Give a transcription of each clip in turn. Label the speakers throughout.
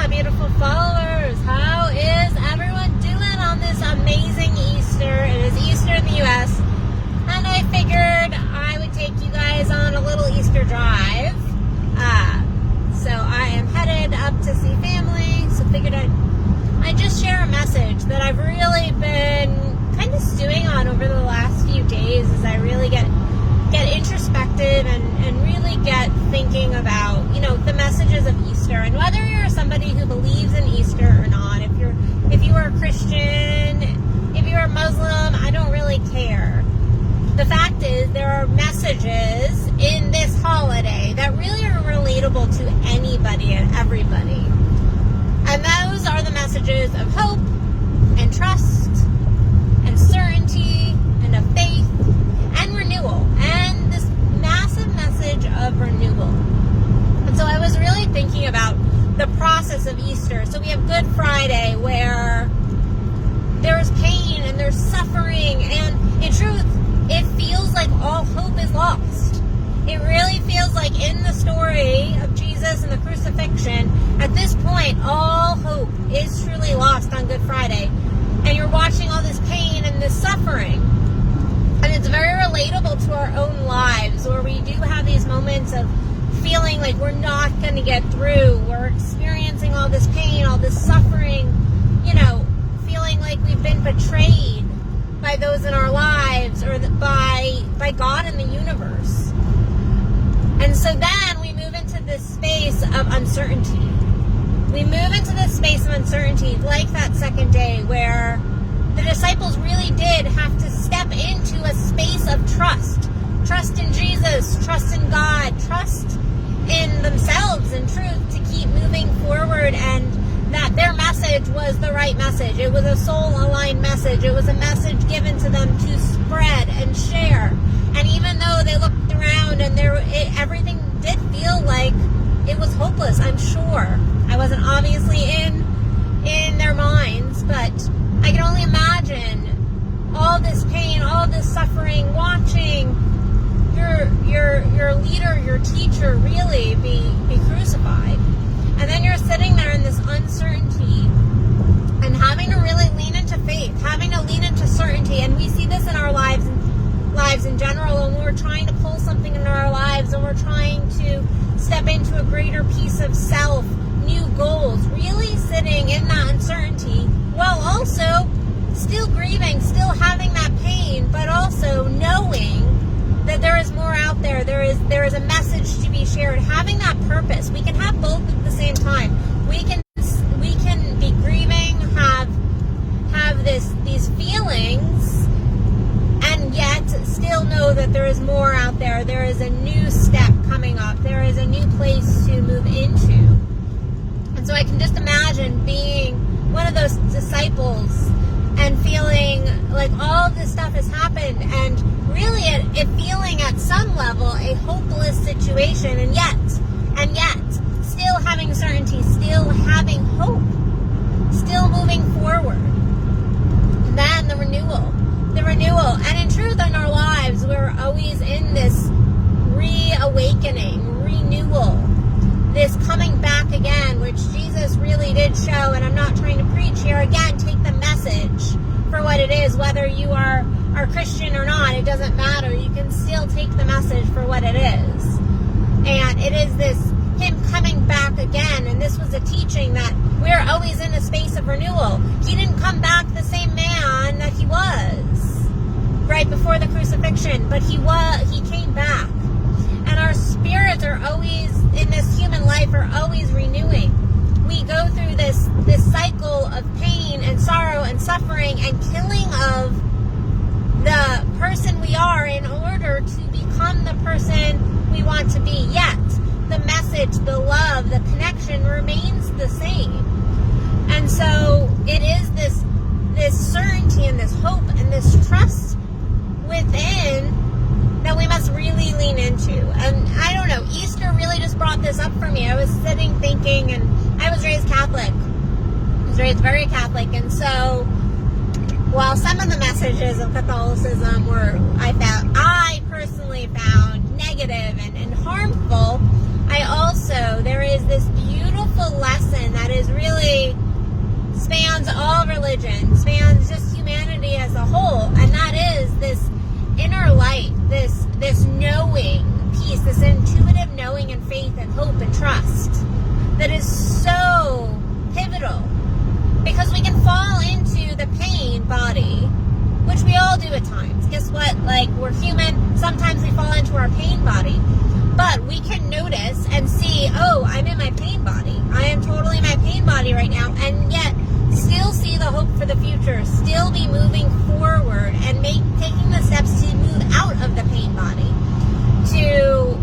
Speaker 1: beautiful followers. How is everyone doing on this amazing Easter? It is Easter in the U.S. and I figured I would take you guys on a little Easter drive. So I am headed up to see family, so figured I'd just share a message that I've really been kind of stewing on over the last few days as I really get introspective and really get thinking about, the messages of Easter, and whether you're somebody who believes in Easter or not, if you are a Christian, if you're a Muslim, I don't really care. The fact is, there are messages in this holiday that really are relatable to anybody and everybody. And those are the messages of hope and trust and certainty and of faith and renewal, and this massive message of renewal. And so I was really thinking about the process of Easter. So we have Good Friday, where there's pain and there's suffering, and in truth, it feels like all hope is lost. It really feels like in the story of Jesus and the crucifixion, at this point, all hope is truly lost on Good Friday. And you're watching all this pain and this suffering. And it's very relatable to our own lives, where we do have these moments of feeling like we're not going to get through. We're experiencing all this pain, all this suffering, feeling like we've been betrayed by those in our lives, or by God and the universe. And so then we move into this space of uncertainty. We move into this space of uncertainty, like that second day, where the disciples really did have to step into a space of trust. Trust in Jesus, trust in God, trust in themselves and truth to keep moving forward, and that their message was the right message. It was a soul-aligned message. It was a message given to them to spread and share. And even though they looked around and everything did feel like it was hopeless, I'm sure. I wasn't obviously in their minds, but I can only imagine all this pain, all this suffering, watching your leader, your teacher really be crucified. And then you're sitting there in this uncertainty and having to really lean into faith, having to lean into certainty. And we see this in our lives in general, and we're trying to pull something into our lives, and we're trying to step into a greater piece of self, new goals, really sitting in that uncertainty, while also still grieving, still having that pain, but also knowing that there is more out there. There is a message to be shared. Having that purpose. We can have both at the same time. We can be grieving, have these feelings, and yet still know that there is more out there. There is a new step coming up. There is a new place to move into. And so I can just imagine being one of those disciples and feeling like all of this stuff has happened, and really it feeling at some level a hopeless situation, and yet still having certainty, still having hope, still moving forward. And then the renewal. And in truth, in our lives, we're always in this reawakening, renewal, this coming back again, which Jesus really did show. And I'm not trying to preach here. Again, take the message for what it is, whether you are Christian or not. It doesn't matter. You can still take the message for what it is. And it is him coming back again. And this was a teaching that we're always in a space of renewal. He didn't come back the same man that he was right before the crucifixion, but he came back. And our spirits are always, in this human life, are always renewing. We go through this cycle of pain and sorrow and suffering and killing of the person we are in order to become the person we want to be. Yet the message, the love, the connection remains the same. And so it is this certainty and this hope and this trust within that we must really lean into. And I don't know, Easter really just brought this up for me. I was sitting thinking, and I was raised Catholic. I was raised very Catholic, and so while some of the messages of Catholicism I personally found negative and harmful, there is this beautiful lesson that is really religion, spans just humanity as a whole, and that is this inner light, this knowing peace, this intuitive knowing and faith and hope and trust that is so pivotal, because we can fall into the pain body, which we all do at times. Guess what? Like, we're human. Sometimes we fall into our pain body, but we can notice and see, oh, I'm in my pain body. I am totally in my pain body right now, and yet still see the hope for the future, still be moving forward and taking the steps to move out of the pain body, to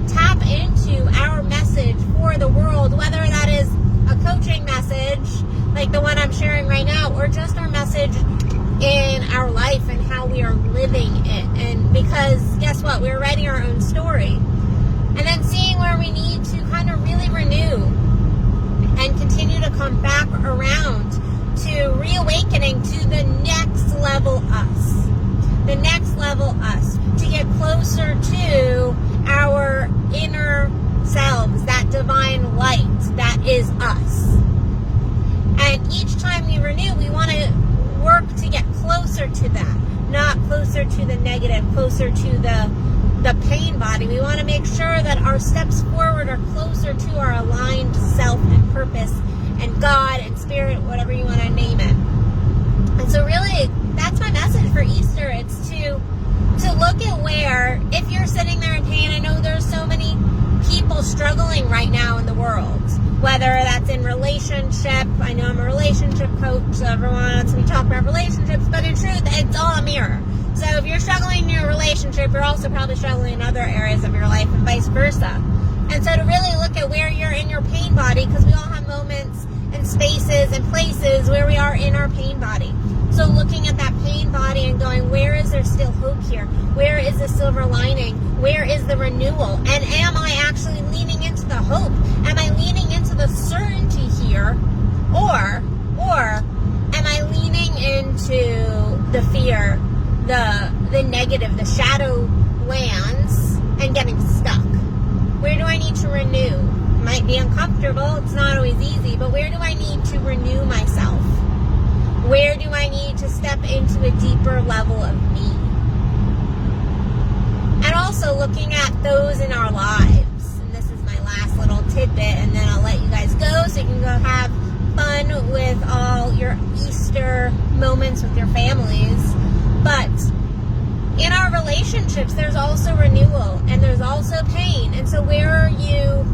Speaker 1: tap into our message for the world, whether that is a coaching message like the one I'm sharing right now, or just our message in our life and how we are living it. And because guess what, we're writing our own story, and then seeing where we need to kind of really renew and continue to come back around to reawakening to the next level us, the next level us, to get closer to our inner selves, that divine light that is us. And each time we renew, we want to work to get closer to that, not closer to the negative, closer to the pain body. We want to make sure that our steps forward are closer to our aligned self and purpose and God and spirit, whatever you want to name it. And so really, that's my message for Easter. It's to look at where, if you're sitting there in pain, I know there's so many people struggling right now in the world, whether that's in relationship. I know I'm a relationship coach, so everyone wants me to talk about relationships, but in truth, it's all a mirror. So if you're struggling in your relationship, you're also probably struggling in other areas of your life, and vice versa. And so to really look at where you're in your pain body, because we all have moments and spaces and places where we are in our pain body. So looking at that pain body and going, where is there still hope here? Where is the silver lining? Where is the renewal? And am I actually leaning into the hope? Am I leaning into the certainty here? Or am I leaning into the fear, the negative, the shadow lands, and getting stuck? Where do I need to renew? It might be uncomfortable. It's not always easy, but where do I need to renew myself? Where do I need to step into a deeper level of me? And also looking at those in our lives. And this is my last little tidbit, and then I'll let you guys go so you can go have fun with all your Easter moments with your families. But in our relationships, there's also renewal, and there's also pain. And so where are you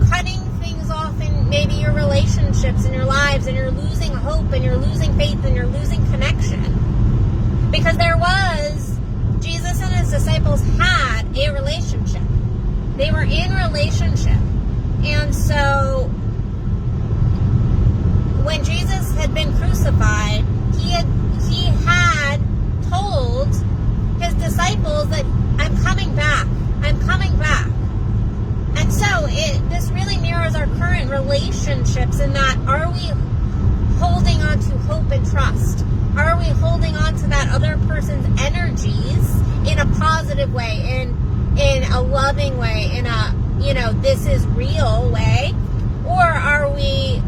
Speaker 1: cutting things off in maybe your relationships and your lives, and you're losing hope, and you're losing faith, and you're losing connection? Because Jesus and his disciples had a relationship. They were in relationship. And so when Jesus had been crucified, he had told his disciples that I'm coming back. I'm coming back. And so this really mirrors our current relationships, in that, are we holding on to hope and trust? Are we holding on to that other person's energies in a positive way, in a loving way, in a, this is real way? Or are we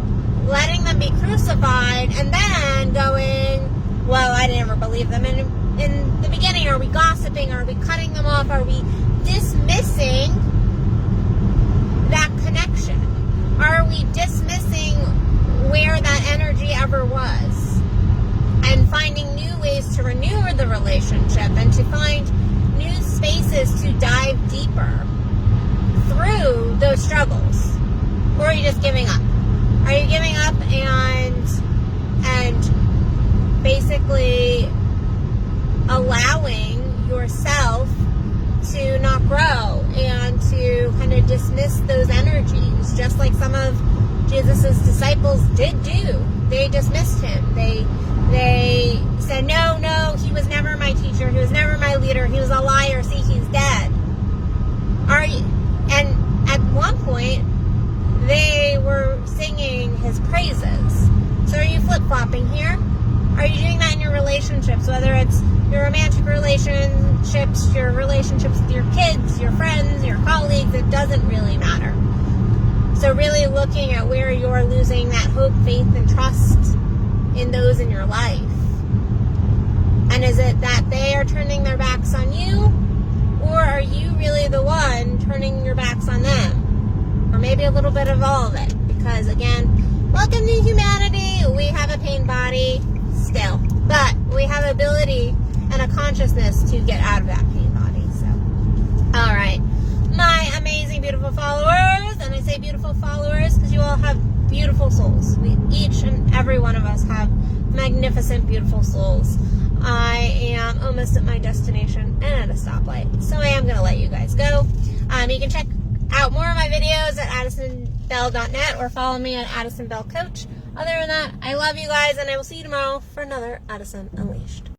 Speaker 1: letting them be crucified and then going, well, I never believed them in the beginning? Are we gossiping? Are we cutting them off? Are we dismissing that connection? Are we dismissing where that energy ever was, and finding new ways to renew the relationship and to find new spaces to dive deeper through those struggles? Or are you just giving up? Are you giving up and basically allowing yourself to not grow and to kind of dismiss those energies, just like some of Jesus's disciples did do? They dismissed him. They said, no, he was never my teacher. He was never my leader. He was a liar. See, he's dead. And at one point, they were singing his praises. So are you flip-flopping here? Are you doing that in your relationships? Whether it's your romantic relationships, your relationships with your kids, your friends, your colleagues, it doesn't really matter. So really look looking at where you're losing that hope, faith, and trust in those in your life? And is it that they are turning their backs on you? Or are you really the one turning your backs on them? Or maybe a little bit of all of it. Because again, welcome to humanity. We have a pain body still. But we have ability and a consciousness to get out of that pain body. So, alright. My amazing, beautiful followers. And I say beautiful followers because you all have beautiful souls. Each and every one of us have magnificent, beautiful souls. I am almost at my destination and at a stoplight, so I am going to let you guys go. You can check out more of my videos at addisonbell.net or follow me at Addison Bell Coach. Other than that, I love you guys, and I will see you tomorrow for another Addison Unleashed.